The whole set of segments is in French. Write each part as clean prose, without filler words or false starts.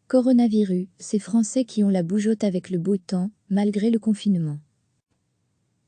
Coronavirus, ces Français qui ont la bougeotte avec le beau temps, malgré le confinement.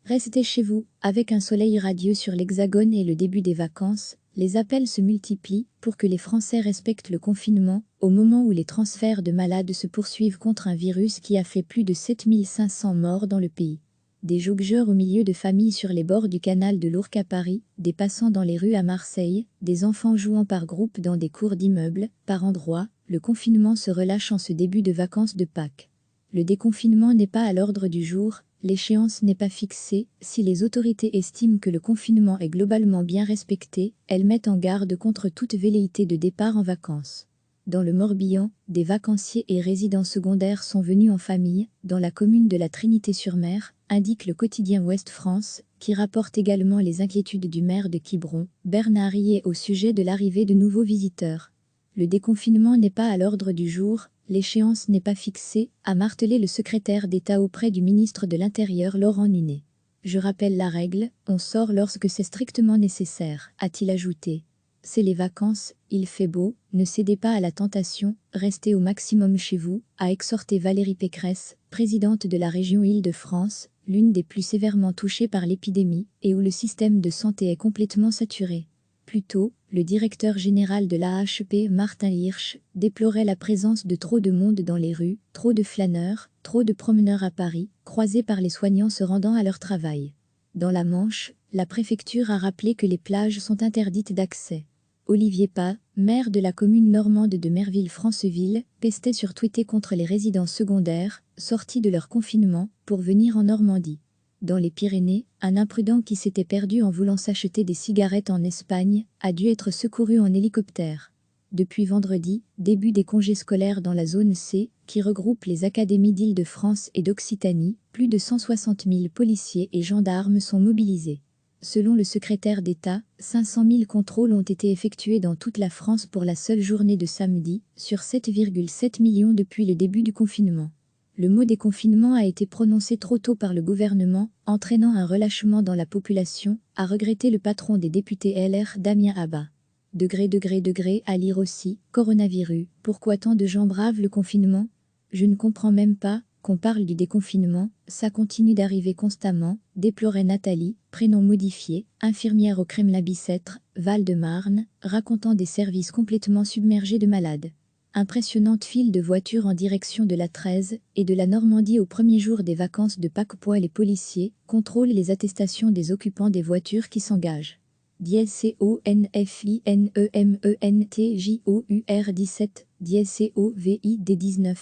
Restez chez vous, avec un soleil radieux sur l'Hexagone et le début des vacances, les appels se multiplient pour que les Français respectent le confinement, au moment où les transferts de malades se poursuivent contre un virus qui a fait plus de 7500 morts dans le pays. Des jongleurs au milieu de familles sur les bords du canal de l'Ourcq à Paris, des passants dans les rues à Marseille, des enfants jouant par groupe dans des cours d'immeubles, par endroits, le confinement se relâche en ce début de vacances de Pâques. Le déconfinement n'est pas à l'ordre du jour, l'échéance n'est pas fixée, si les autorités estiment que le confinement est globalement bien respecté, elles mettent en garde contre toute velléité de départ en vacances. Dans le Morbihan, des vacanciers et résidents secondaires sont venus en famille, dans la commune de la Trinité-sur-Mer, indique le quotidien Ouest France, qui rapporte également les inquiétudes du maire de Quiberon, Bernard Hillier, au sujet de l'arrivée de nouveaux visiteurs. Le déconfinement n'est pas à l'ordre du jour, l'échéance n'est pas fixée, a martelé le secrétaire d'État auprès du ministre de l'Intérieur Laurent Nunez. Je rappelle la règle, on sort lorsque c'est strictement nécessaire, a-t-il ajouté. C'est les vacances, il fait beau, ne cédez pas à la tentation, restez au maximum chez vous, a exhorté Valérie Pécresse, présidente de la région Île-de-France, l'une des plus sévèrement touchées par l'épidémie, et où le système de santé est complètement saturé. Plus tôt, le directeur général de l'AHP, Martin Hirsch, déplorait la présence de trop de monde dans les rues, trop de flâneurs, trop de promeneurs à Paris, croisés par les soignants se rendant à leur travail. Dans la Manche, la préfecture a rappelé que les plages sont interdites d'accès. Olivier Pah, maire de la commune normande de Merville-Franceville, pestait sur Twitter contre les résidents secondaires, sortis de leur confinement, pour venir en Normandie. Dans les Pyrénées, un imprudent qui s'était perdu en voulant s'acheter des cigarettes en Espagne a dû être secouru en hélicoptère. Depuis vendredi, début des congés scolaires dans la zone C, qui regroupe les académies d'Île-de-France et d'Occitanie, plus de 160 000 policiers et gendarmes sont mobilisés. Selon le secrétaire d'État, 500 000 contrôles ont été effectués dans toute la France pour la seule journée de samedi, sur 7,7 millions depuis le début du confinement. Le mot déconfinement a été prononcé trop tôt par le gouvernement, entraînant un relâchement dans la population, a regretté le patron des députés LR Damien Abad. Degré à lire aussi, coronavirus, pourquoi tant de gens bravent le confinement? Je ne comprends même pas qu'on parle du déconfinement, ça continue d'arriver constamment, déplorait Nathalie, prénom modifié, infirmière au Kremlin-Bicêtre, Val-de-Marne, racontant des services complètement submergés de malades. Impressionnante file de voitures en direction de la 13 et de la Normandie au premier jour des vacances de Pâques. Les policiers contrôlent les attestations des occupants des voitures qui s'engagent. CONFINEMENTJOUR 17, COVID-19,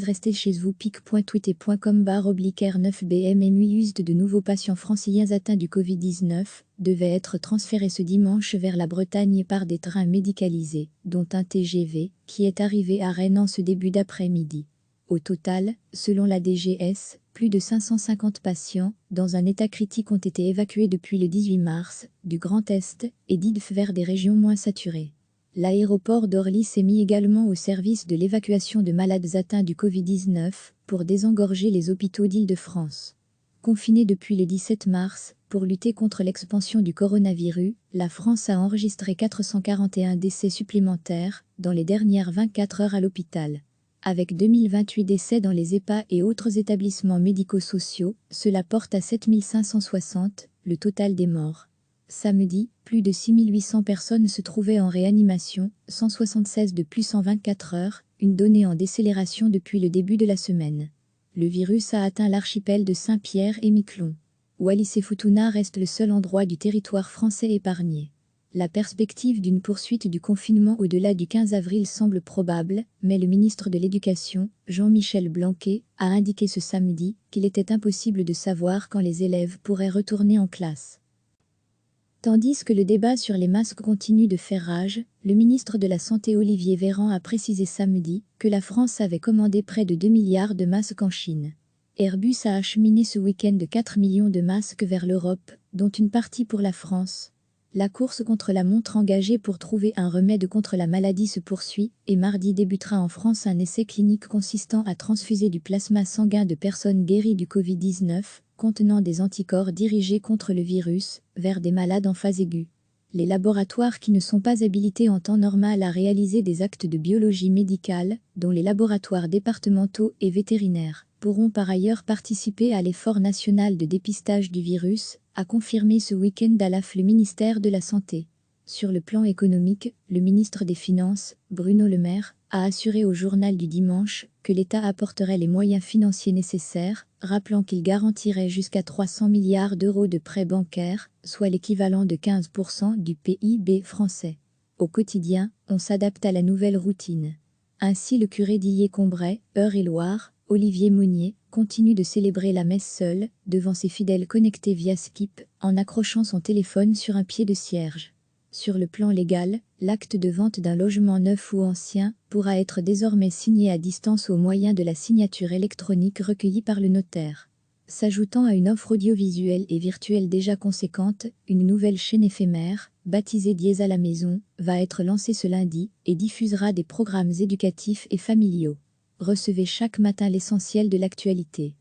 restez chez vous pic.twitter.com/9bm used de nouveaux patients franciliens atteints du Covid-19 devaient être transférés ce dimanche vers la Bretagne par des trains médicalisés, dont un TGV, qui est arrivé à Rennes en ce début d'après-midi. Au total, selon la DGS, plus de 550 patients, dans un état critique, ont été évacués depuis le 18 mars, du Grand Est et d'Île-de-France vers des régions moins saturées. L'aéroport d'Orly s'est mis également au service de l'évacuation de malades atteints du Covid-19 pour désengorger les hôpitaux d'Île-de-France. Confinée depuis le 17 mars, pour lutter contre l'expansion du coronavirus, la France a enregistré 441 décès supplémentaires dans les dernières 24 heures à l'hôpital. Avec 2028 décès dans les EHPAD et autres établissements médico-sociaux, cela porte à 7560 le total des morts. Samedi, plus de 6800 personnes se trouvaient en réanimation, 176 de plus en 24 heures, une donnée en décélération depuis le début de la semaine. Le virus a atteint l'archipel de Saint-Pierre et Miquelon. Wallis et Futuna reste le seul endroit du territoire français épargné. La perspective d'une poursuite du confinement au-delà du 15 avril semble probable, mais le ministre de l'Éducation, Jean-Michel Blanquer, a indiqué ce samedi qu'il était impossible de savoir quand les élèves pourraient retourner en classe. Tandis que le débat sur les masques continue de faire rage, le ministre de la Santé Olivier Véran a précisé samedi que la France avait commandé près de 2 milliards de masques en Chine. Airbus a acheminé ce week-end 4 millions de masques vers l'Europe, dont une partie pour la France. La course contre la montre engagée pour trouver un remède contre la maladie se poursuit, et mardi débutera en France un essai clinique consistant à transfuser du plasma sanguin de personnes guéries du Covid-19, contenant des anticorps dirigés contre le virus, vers des malades en phase aiguë. Les laboratoires qui ne sont pas habilités en temps normal à réaliser des actes de biologie médicale, dont les laboratoires départementaux et vétérinaires, pourront par ailleurs participer à l'effort national de dépistage du virus, a confirmé ce week-end à l'AF le ministère de la Santé. Sur le plan économique, le ministre des Finances, Bruno Le Maire, a assuré au journal du dimanche que l'État apporterait les moyens financiers nécessaires, rappelant qu'il garantirait jusqu'à 300 milliards d'euros de prêts bancaires, soit l'équivalent de 15% du PIB français. Au quotidien, on s'adapte à la nouvelle routine. Ainsi le curé d'Illé-Combray, Eure-et-Loir, Olivier Monnier, continue de célébrer la messe seul, devant ses fidèles connectés via Skip, en accrochant son téléphone sur un pied de cierge. Sur le plan légal, l'acte de vente d'un logement neuf ou ancien pourra être désormais signé à distance au moyen de la signature électronique recueillie par le notaire. S'ajoutant à une offre audiovisuelle et virtuelle déjà conséquente, une nouvelle chaîne éphémère, baptisée Dièse à la maison, va être lancée ce lundi et diffusera des programmes éducatifs et familiaux. Recevez chaque matin l'essentiel de l'actualité.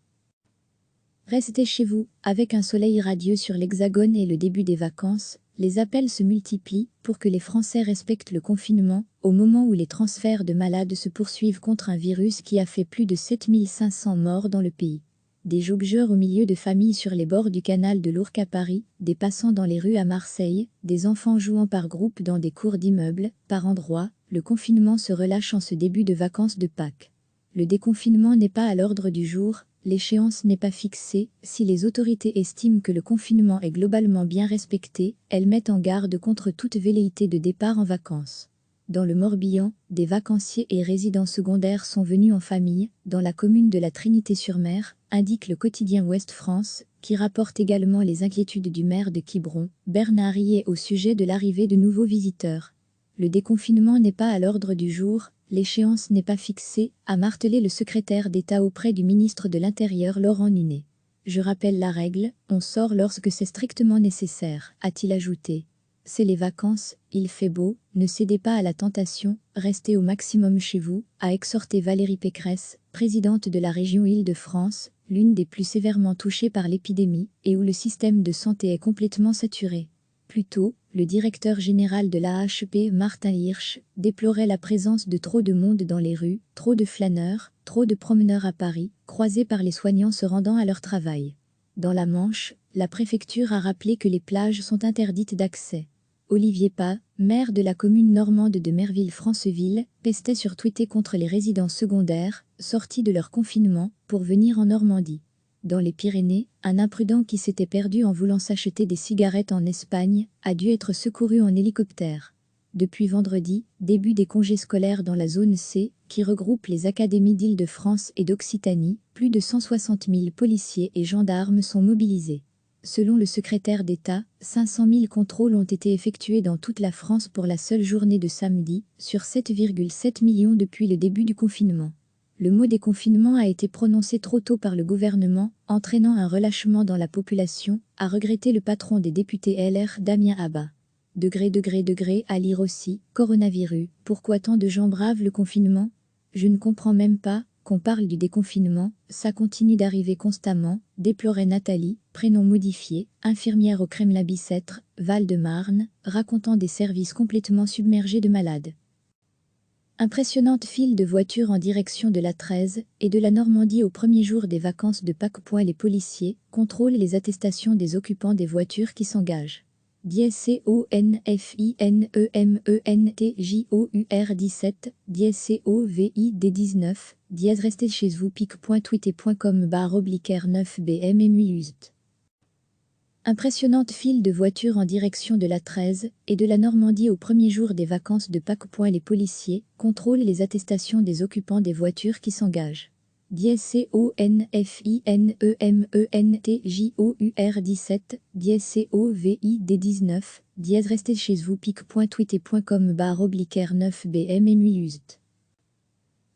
Restez chez vous, avec un soleil radieux sur l'Hexagone et le début des vacances. Les appels se multiplient pour que les Français respectent le confinement, au moment où les transferts de malades se poursuivent contre un virus qui a fait plus de 7500 morts dans le pays. Des jongleurs au milieu de familles sur les bords du canal de l'Ourcq à Paris, des passants dans les rues à Marseille, des enfants jouant par groupe dans des cours d'immeubles, par endroits, le confinement se relâche en ce début de vacances de Pâques. Le déconfinement n'est pas à l'ordre du jour. L'échéance n'est pas fixée. Si les autorités estiment que le confinement est globalement bien respecté, elles mettent en garde contre toute velléité de départ en vacances. Dans le Morbihan, des vacanciers et résidents secondaires sont venus en famille, dans la commune de la Trinité-sur-Mer, indique le quotidien Ouest France, qui rapporte également les inquiétudes du maire de Quiberon, Bernard Hillet, au sujet de l'arrivée de nouveaux visiteurs. Le déconfinement n'est pas à l'ordre du jour. L'échéance n'est pas fixée, a martelé le secrétaire d'État auprès du ministre de l'Intérieur Laurent Nunez. Je rappelle la règle, on sort lorsque c'est strictement nécessaire, a-t-il ajouté. C'est les vacances, il fait beau, ne cédez pas à la tentation, restez au maximum chez vous, a exhorté Valérie Pécresse, présidente de la région Île-de-France, l'une des plus sévèrement touchées par l'épidémie, et où le système de santé est complètement saturé. Plus tôt, le directeur général de l'AHP, Martin Hirsch, déplorait la présence de trop de monde dans les rues, trop de flâneurs, trop de promeneurs à Paris, croisés par les soignants se rendant à leur travail. Dans la Manche, la préfecture a rappelé que les plages sont interdites d'accès. Olivier Pah, maire de la commune normande de Merville-Franceville, pestait sur Twitter contre les résidents secondaires, sortis de leur confinement, pour venir en Normandie. Dans les Pyrénées, un imprudent qui s'était perdu en voulant s'acheter des cigarettes en Espagne a dû être secouru en hélicoptère. Depuis vendredi, début des congés scolaires dans la zone C, qui regroupe les académies d'Île-de-France et d'Occitanie, plus de 160 000 policiers et gendarmes sont mobilisés. Selon le secrétaire d'État, 500 000 contrôles ont été effectués dans toute la France pour la seule journée de samedi, sur 7,7 millions depuis le début du confinement. Le mot déconfinement a été prononcé trop tôt par le gouvernement, entraînant un relâchement dans la population, a regretté le patron des députés LR Damien Abad. Degré, à lire aussi, coronavirus, pourquoi tant de gens bravent le confinement? Je ne comprends même pas qu'on parle du déconfinement, ça continue d'arriver constamment, déplorait Nathalie, prénom modifié, infirmière au Kremlin-Bicêtre, Val-de-Marne, racontant des services complètement submergés de malades. Impressionnante file de voitures en direction de la 13 et de la Normandie au premier jour des vacances de Pâques. Les policiers contrôlent les attestations des occupants des voitures qui s'engagent. CONFINEMENTJOUR 17, COVID19, restez chez vous pic.twitter.com/9BMMUST. Impressionnante file de voitures en direction de la 13 et de la Normandie au premier jour des vacances de Pâques. Les policiers contrôlent les attestations des occupants des voitures qui s'engagent. CONFINEMENTJOUR 17, COVID19, restez chez vous pic.twitter.com/9BMMUST.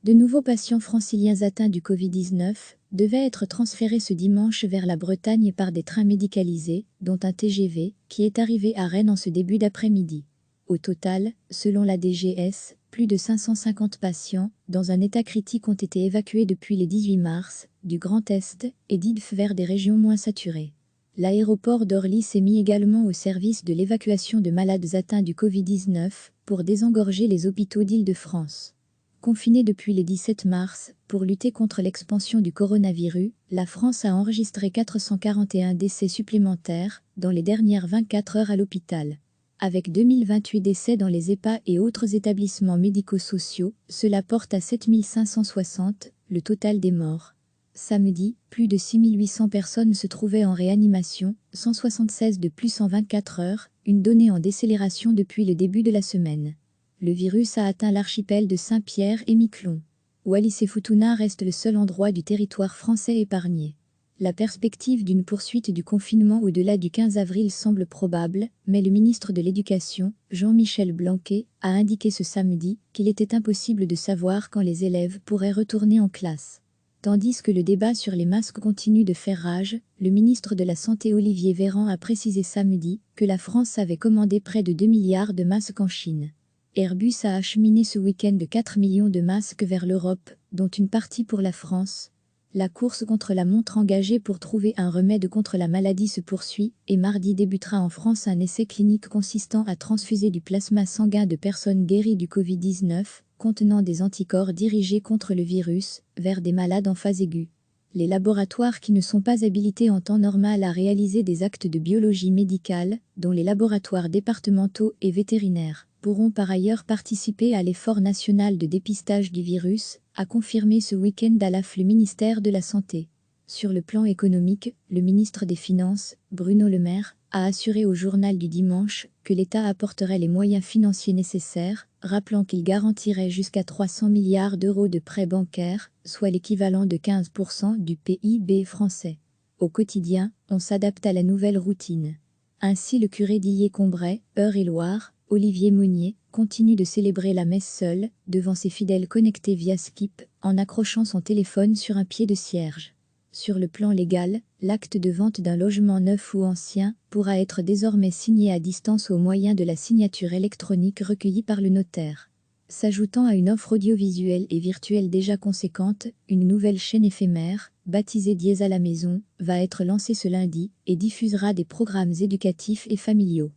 De nouveaux patients franciliens atteints du Covid-19 devaient être transférés ce dimanche vers la Bretagne par des trains médicalisés, dont un TGV, qui est arrivé à Rennes en ce début d'après-midi. Au total, selon la DGS, plus de 550 patients, dans un état critique, ont été évacués depuis le 18 mars, du Grand Est et d'Île vers des régions moins saturées. L'aéroport d'Orly s'est mis également au service de l'évacuation de malades atteints du Covid-19 pour désengorger les hôpitaux d'Île-de-France. Confinée depuis le 17 mars, pour lutter contre l'expansion du coronavirus, la France a enregistré 441 décès supplémentaires dans les dernières 24 heures à l'hôpital. Avec 2028 décès dans les EHPAD et autres établissements médico-sociaux, cela porte à 7560 le total des morts. Samedi, plus de 6800 personnes se trouvaient en réanimation, 176 de plus en 24 heures, une donnée en décélération depuis le début de la semaine. Le virus a atteint l'archipel de Saint-Pierre et Miquelon. Wallis et Futuna reste le seul endroit du territoire français épargné. La perspective d'une poursuite du confinement au-delà du 15 avril semble probable, mais le ministre de l'Éducation, Jean-Michel Blanquer, a indiqué ce samedi qu'il était impossible de savoir quand les élèves pourraient retourner en classe. Tandis que le débat sur les masques continue de faire rage, le ministre de la Santé Olivier Véran a précisé samedi que la France avait commandé près de 2 milliards de masques en Chine. Airbus a acheminé ce week-end 4 millions de masques vers l'Europe, dont une partie pour la France. La course contre la montre engagée pour trouver un remède contre la maladie se poursuit et mardi débutera en France un essai clinique consistant à transfuser du plasma sanguin de personnes guéries du Covid-19, contenant des anticorps dirigés contre le virus, vers des malades en phase aiguë. Les laboratoires qui ne sont pas habilités en temps normal à réaliser des actes de biologie médicale, dont les laboratoires départementaux et vétérinaires, pourront par ailleurs participer à l'effort national de dépistage du virus, a confirmé ce week-end à le ministère de la Santé. Sur le plan économique, le ministre des Finances, Bruno Le Maire, a assuré au journal du dimanche que l'État apporterait les moyens financiers nécessaires, rappelant qu'il garantirait jusqu'à 300 milliards d'euros de prêts bancaires, soit l'équivalent de 15% du PIB français. Au quotidien, on s'adapte à la nouvelle routine. Ainsi le curé d'Illé-Combray, Eure-et-Loir, Olivier Monnier, continue de célébrer la messe seul, devant ses fidèles connectés via Skip, en accrochant son téléphone sur un pied de cierge. Sur le plan légal, l'acte de vente d'un logement neuf ou ancien pourra être désormais signé à distance au moyen de la signature électronique recueillie par le notaire. S'ajoutant à une offre audiovisuelle et virtuelle déjà conséquente, une nouvelle chaîne éphémère, baptisée Dièse à la maison, va être lancée ce lundi et diffusera des programmes éducatifs et familiaux.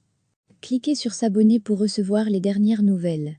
Cliquez sur s'abonner pour recevoir les dernières nouvelles.